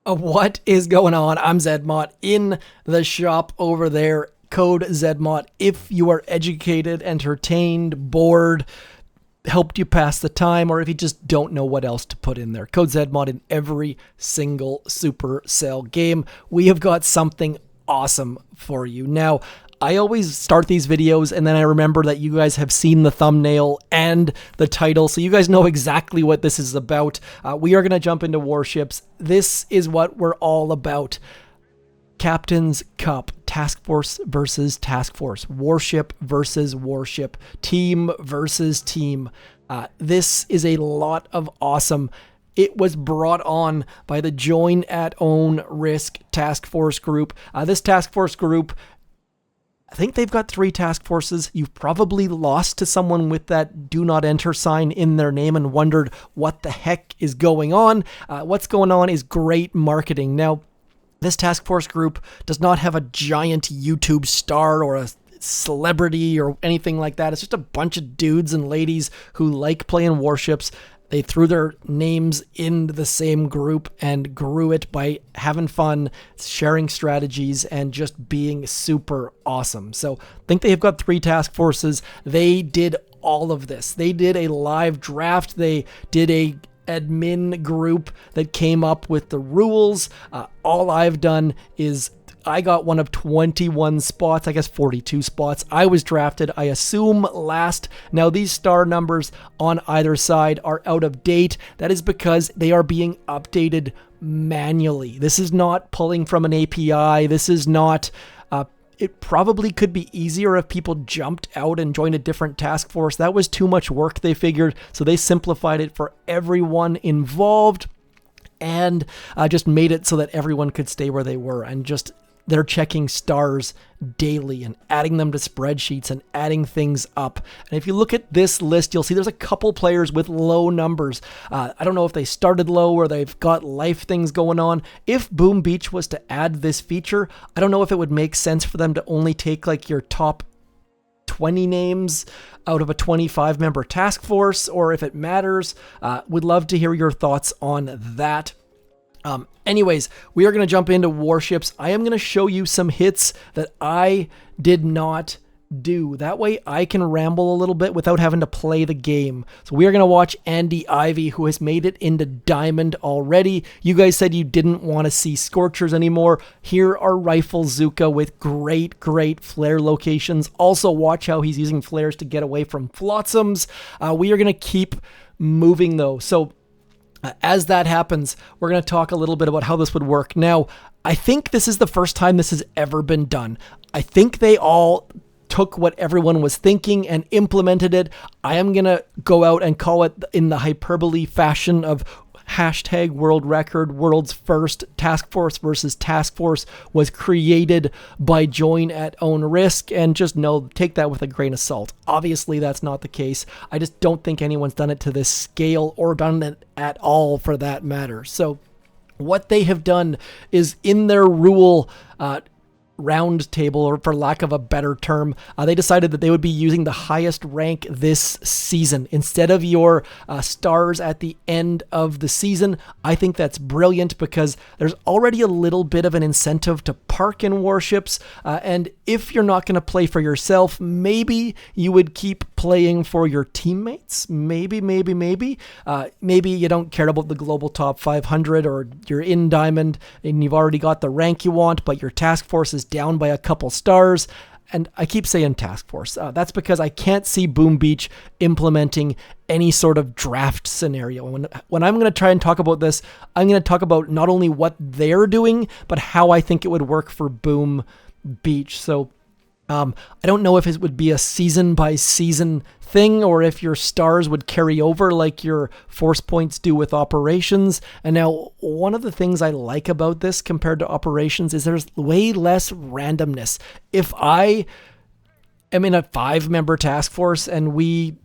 What is going on? I'm zmoT in the shop over there. Code zmoT if you are educated, entertained, bored, helped you pass the time, or if you just don't know what else to put in there. Code zmoT in every single Supercell game. We have got something awesome for you. Now, I always start these videos and then I remember that you guys have seen the thumbnail and the title, so you guys know exactly what this is about. We are going to jump into Warships. This is what we're all about. Captain's Cup, Task Force versus Task Force, Warship versus Warship, team versus team. This is a lot of awesome. It was brought on by the Join at Own Risk Task Force group. This Task Force group, I think they've got 3 task forces. You've probably lost to someone with that do not enter sign in their name and wondered what the heck is going on. What's going on is great marketing. Now, this task force group does not have a giant YouTube star or a celebrity or anything like that. It's just a bunch of dudes and ladies who like playing warships. They threw their names in the same group and grew it by having fun, sharing strategies, and just being super awesome. So I think they have got 3 task forces. They did all of this. They did a live draft. They did a admin group that came up with the rules. All I've done is I got one of 21 spots, I guess 42 spots. I was drafted, I assume, last. Now, these star numbers on either side are out of date. That is because they are being updated manually. This is not pulling from an API. This is not... It probably could be easier if people jumped out and joined a different task force. That was too much work, they figured, so they simplified it for everyone involved and just made it so that everyone could stay where they were, and just they're checking stars daily and adding them to spreadsheets and adding things up. And if you look at this list, you'll see there's a couple players with low numbers. I don't know if they started low or they've got life things going on. If Boom Beach was to add this feature, I don't know if it would make sense for them to only take like your top 20 names out of a 25-member task force, or if it matters. Would love to hear your thoughts on that. Anyways, we are going to jump into Warships. I am going to show you some hits that I did not do. That way I can ramble a little bit without having to play the game. So we are going to watch Andy Ivy, who has made it into Diamond already. You guys said you didn't want to see Scorchers anymore. Here are Rifle Zooka with great flare locations. Also, watch how he's using flares to get away from Flotsams. We are going to keep moving though. So as that happens, we're going to talk a little bit about how this would work. Now, I think this is the first time this has ever been done. I think they all took what everyone was thinking and implemented it. I am going to go out and call it in the hyperbole fashion of hashtag world record, world's first task force versus task force was created by Join at Own Risk, and just take that with a grain of salt. Obviously, that's not the case. I just don't think anyone's done it to this scale or done it at all for that matter. So what they have done is in their rule round table, or for lack of a better term, they decided that they would be using the highest rank this season instead of your stars at the end of the season. I think that's brilliant because there's already a little bit of an incentive to park in Warships, and if you're not going to play for yourself, maybe you would keep playing for your teammates. Maybe you don't care about the global top 500, or you're in Diamond and you've already got the rank you want, but your task force is down by a couple stars. And I keep saying task force. That's because I can't see Boom Beach implementing any sort of draft scenario. When I'm going to try and talk about this, I'm going to talk about not only what they're doing, but how I think it would work for Boom Beach. So I don't know if it would be a season by season thing, or if your stars would carry over like your force points do with operations. And now, one of the things I like about this compared to operations is there's way less randomness. If I am in a 5-member task force and we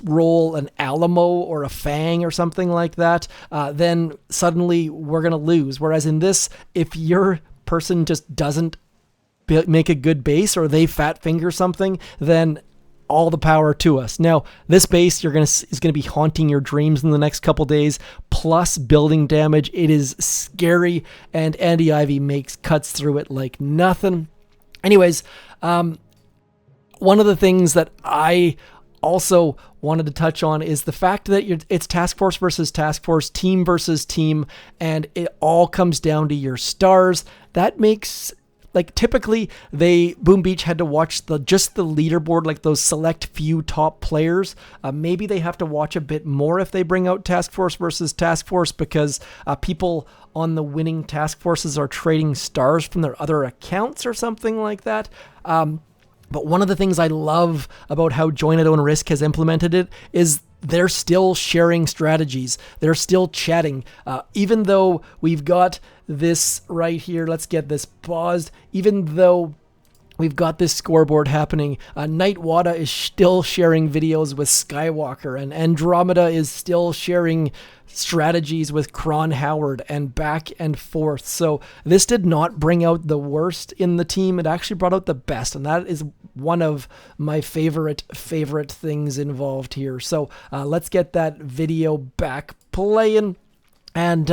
roll an Alamo or a Fang or something like that, then suddenly we're going to lose. Whereas in this, if your person just doesn't make a good base, or they fat finger something, then all the power to us. Now, this base is gonna be haunting your dreams in the next couple days, plus building damage. It is scary, and Andy Ivy cuts through it like nothing. Anyways, one of the things that I also wanted to touch on is the fact that it's task force versus task force, team versus team, and it all comes down to your stars. That makes, like, typically Boom Beach had to watch just the leaderboard, like those select few top players. Maybe they have to watch a bit more if they bring out task force versus task force, because people on the winning task forces are trading stars from their other accounts or something like that. But one of the things I love about how Join at Own Risk has implemented it is they're still sharing strategies. They're still chatting. Even though we've got this right here, let's get this paused. Even though we've got this scoreboard happening, Nightwada is still sharing videos with Skywalker, and Andromeda is still sharing strategies with Kron Howard, and back and forth. So this did not bring out the worst in the team. It actually brought out the best, and that is one of my favorite things involved here. So let's get that video back playing, and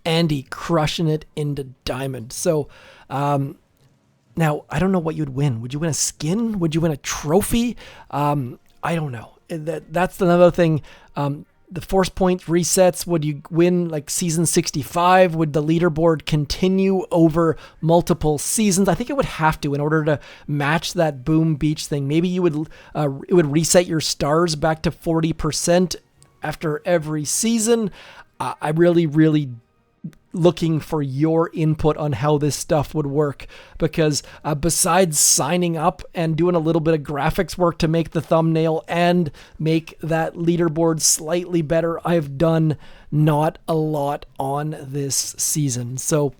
Andy crushing it into Diamond. So now, I don't know what you'd win. Would you win a skin? Would you win a trophy? I don't know. That's another thing. The force point resets. Would you win like season 65? Would the leaderboard continue over multiple seasons? I think it would have to in order to match that Boom Beach thing. Maybe it would reset your stars back to 40% after every season. I really looking for your input on how this stuff would work, because besides signing up and doing a little bit of graphics work to make the thumbnail and make that leaderboard slightly better, I've done not a lot on this season. So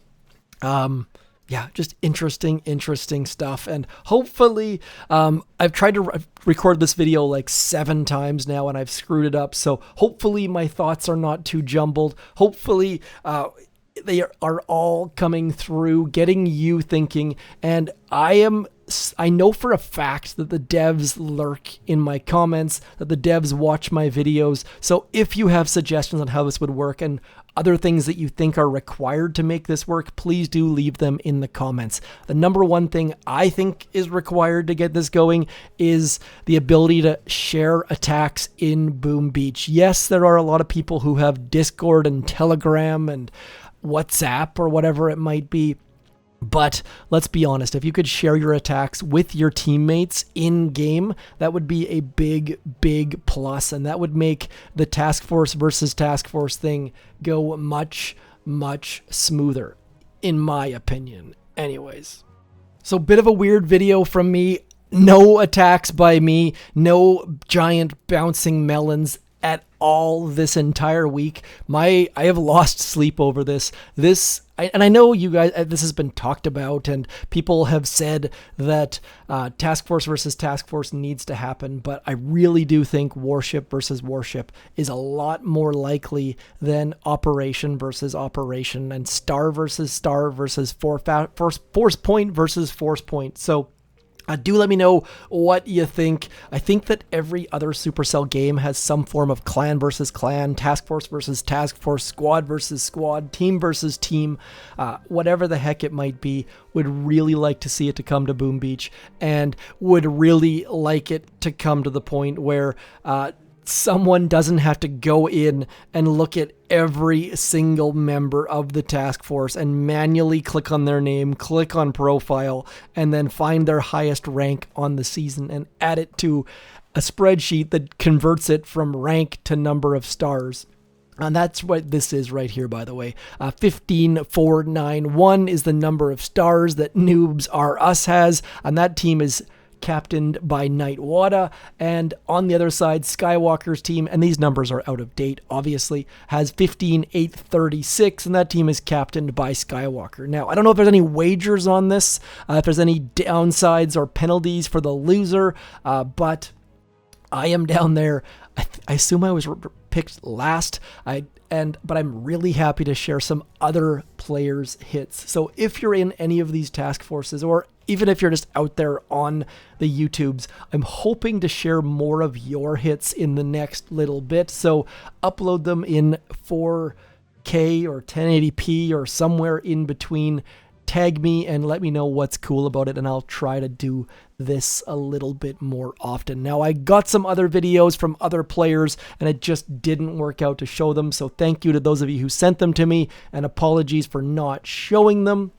yeah, just interesting stuff. And hopefully, I've tried to record this video like 7 times now, and I've screwed it up. So hopefully my thoughts are not too jumbled. Hopefully, they are all coming through, getting you thinking. And I know for a fact that the devs lurk in my comments, that the devs watch my videos. So if you have suggestions on how this would work and other things that you think are required to make this work, please do leave them in the comments. The number one thing I think is required to get this going is the ability to share attacks in Boom Beach. Yes, there are a lot of people who have Discord and Telegram and WhatsApp or whatever it might be. But let's be honest, if you could share your attacks with your teammates in game, that would be a big plus, and that would make the task force versus task force thing go much smoother, in my opinion. Anyways, so bit of a weird video from me. No attacks by me, no giant bouncing melons at all this entire week. I have lost sleep over this. And I know you guys, this has been talked about, and people have said that task force versus task force needs to happen, but I really do think warship versus warship is a lot more likely than operation versus operation, and star versus force point versus force point. So do let me know what you think. I think that every other Supercell game has some form of clan versus clan, task force versus task force, squad versus squad, team versus team, whatever the heck it might be. Would really like to see it to come to Boom Beach, and would really like it to come to the point where someone doesn't have to go in and look at every single member of the task force and manually click on their name, click on profile, and then find their highest rank on the season and add it to a spreadsheet that converts it from rank to number of stars. And that's what this is right here, by the way. 15491 is the number of stars that Noobs R Us has, and that team is captained by Nightwada, and on the other side, Skywalker's team, and these numbers are out of date, obviously, has 15836, and that team is captained by Skywalker. Now, I don't know if there's any wagers on this, if there's any downsides or penalties for the loser, but I am down there. I assume I was picked last. But I'm really happy to share some other players' hits. So if you're in any of these task forces, or even if you're just out there on the YouTubes, I'm hoping to share more of your hits in the next little bit. So upload them in 4K or 1080p or somewhere in between. Tag me and let me know what's cool about it, and I'll try to do this a little bit more often. Now, I got some other videos from other players, and it just didn't work out to show them, so thank you to those of you who sent them to me, and apologies for not showing them.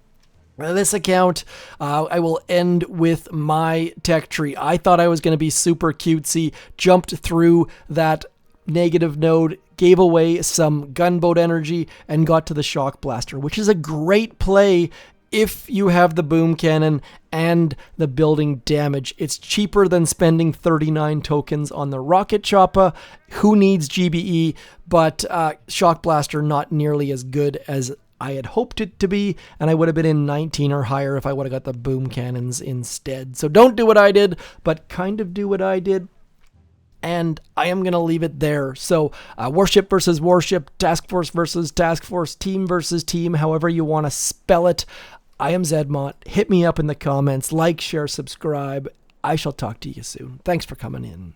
This account, I will end with my tech tree. I thought I was going to be super cutesy, jumped through that negative node, gave away some gunboat energy, and got to the shock blaster, which is a great play if you have the boom cannon and the building damage. It's cheaper than spending 39 tokens on the rocket chopper. Who needs GBE? But shock blaster not nearly as good as I had hoped it to be, and I would have been in 19 or higher if I would have got the boom cannons instead. So don't do what I did, but kind of do what I did. And I am going to leave it there. So warship versus warship, task force versus task force, team versus team, however you want to spell it. I am zmoT. Hit me up in the comments. Like, share, subscribe. I shall talk to you soon. Thanks for coming in.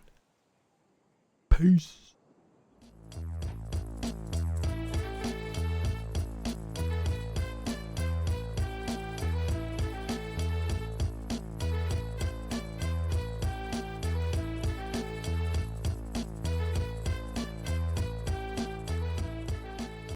Peace.